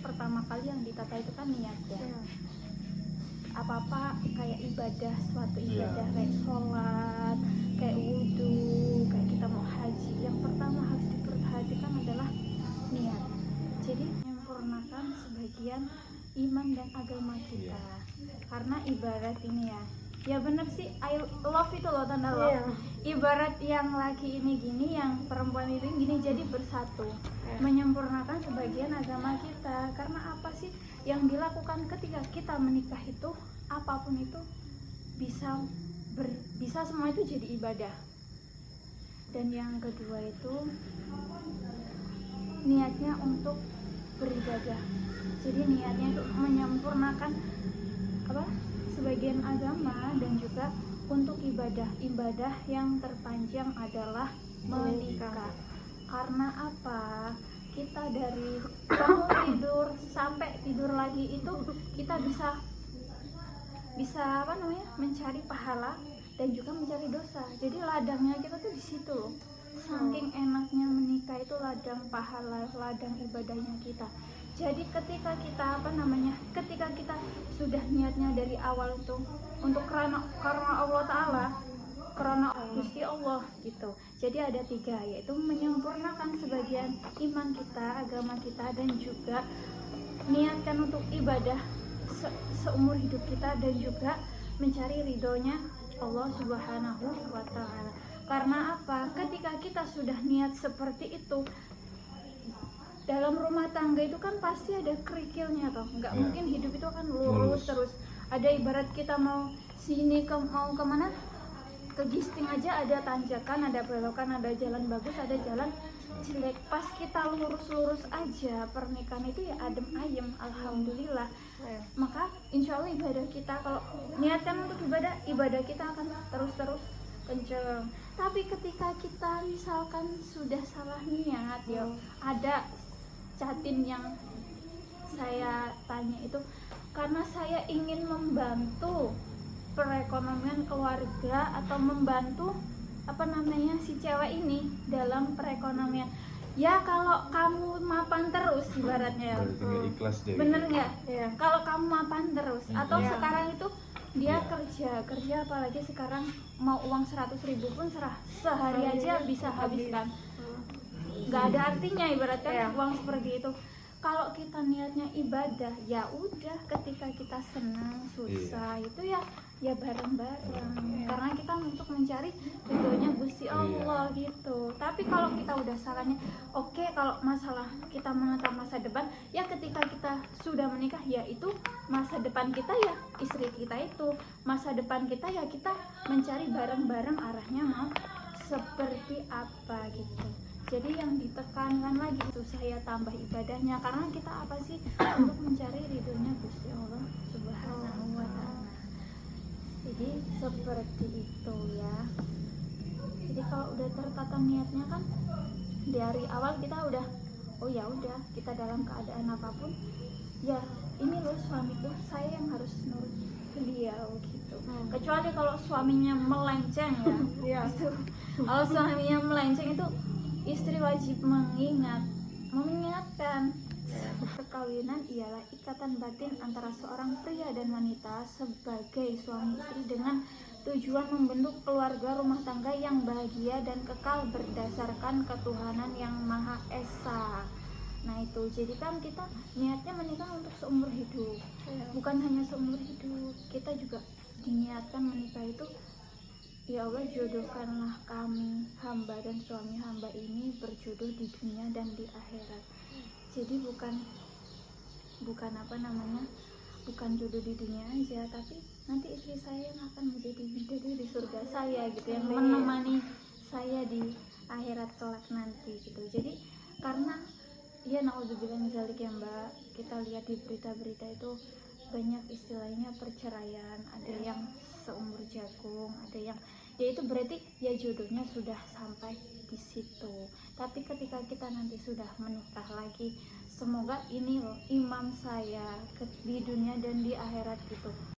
pertama kali yang ditata itu kan niat ya. Apa-apa kayak ibadah, suatu ibadah kayak sholat, kayak wudhu, kayak kita mau haji, yang pertama harus diperhatikan adalah niat. Jadi menyempurnakan sebagian iman dan agama kita. Karena ibarat ini ya bener sih, I love itu loh, tanda love. Ibarat yang laki ini gini, yang perempuan itu gini, jadi bersatu, menyempurnakan sebagian agama kita. Karena apa sih yang dilakukan ketika kita menikah itu, apapun itu bisa semua itu jadi ibadah. Dan yang kedua itu niatnya untuk beribadah. Jadi niatnya itu menyempurnakan sebagian agama, dan juga untuk ibadah yang terpanjang adalah menikah. Karena apa? Kita dari bangun tidur sampai tidur lagi itu kita bisa mencari pahala dan juga mencari dosa. Jadi ladangnya kita tuh di situ loh. Saking enaknya menikah itu ladang pahala, ladang ibadahnya kita. Jadi ketika kita ketika kita sudah niatnya dari awal itu untuk karena Allah Ta'ala, karena Gusti Allah gitu. Jadi ada 3, yaitu menyempurnakan sebagian iman kita, agama kita, dan juga niatkan untuk ibadah seumur hidup kita, dan juga mencari ridhonya Allah Subhanahu wa Ta'ala. Karena apa? Ketika kita sudah niat seperti itu, dalam rumah tangga itu kan pasti ada kerikilnya toh, nggak mungkin hidup itu akan lurus terus. Ada ibarat kita mau mau kemana, ke Gisting aja ada tanjakan, ada belokan, ada jalan bagus, ada jalan jelek. Pas kita lurus aja, pernikahan itu ya adem ayem, alhamdulillah. Maka insya Allah ibadah kita, kalau niatkan untuk ibadah kita akan terus kenceng. Tapi ketika kita misalkan sudah salah niat, ada catin yang saya tanya itu, karena saya ingin membantu perekonomian keluarga atau membantu si cewek ini dalam perekonomian. Ya kalau kamu mapan terus ibaratnya, ikhlas deh. Bener nggak? Kalau kamu mapan terus, atau sekarang itu dia kerja, apalagi sekarang mau uang 100.000 pun sehari aja bisa habiskan. Nggak ada artinya ibaratnya uang seperti itu. Kalau kita niatnya ibadah, ya udah, ketika kita senang susah itu ya bareng-bareng, karena kita untuk mencari ridhonya Gusti Allah gitu. Tapi kalau kita udah salahnya, oke, kalau masalah kita menatap masa depan, ya ketika kita sudah menikah, ya itu masa depan kita, ya istri kita itu masa depan kita, ya kita mencari bareng-bareng arahnya mau seperti apa gitu. Jadi yang ditekankan lagi itu saya tambah ibadahnya, karena kita apa sih, untuk mencari ridhonya Gusti Allah Subhanahu wa Ta'ala. Jadi seperti itu ya. Jadi kalau udah tertata niatnya kan dari awal kita udah, oh ya udah, kita dalam keadaan apapun, ya ini loh suamiku, saya yang harus nurut ke beliau gitu. Kecuali kalau suaminya melenceng ya. Gitu. Kalau suaminya melenceng itu istri wajib mengingatkan perkawinan ialah ikatan batin antara seorang pria dan wanita sebagai suami istri dengan tujuan membentuk keluarga rumah tangga yang bahagia dan kekal berdasarkan ketuhanan yang Maha Esa. Nah itu, jadi kan kita niatnya menikah untuk seumur hidup, bukan hanya seumur hidup, kita juga diniatkan menikah itu, ya Allah, jodohkanlah kami, hamba dan suami hamba ini berjodoh di dunia dan di akhirat. Jadi bukan bukan jodoh di dunia aja, tapi nanti istri saya yang akan menjadi bidadari di surga saya gitu, yang menemani saya di akhirat kelak nanti gitu. Jadi karena ya naudzubillah min dzalik ya Mbak, kita lihat di berita-berita itu banyak istilahnya perceraian, ada yang seumur jagung, ada yang ya itu berarti ya jodohnya sudah sampai di situ. Tapi ketika kita nanti sudah menikah lagi, semoga ini loh imam saya di dunia dan di akhirat gitu.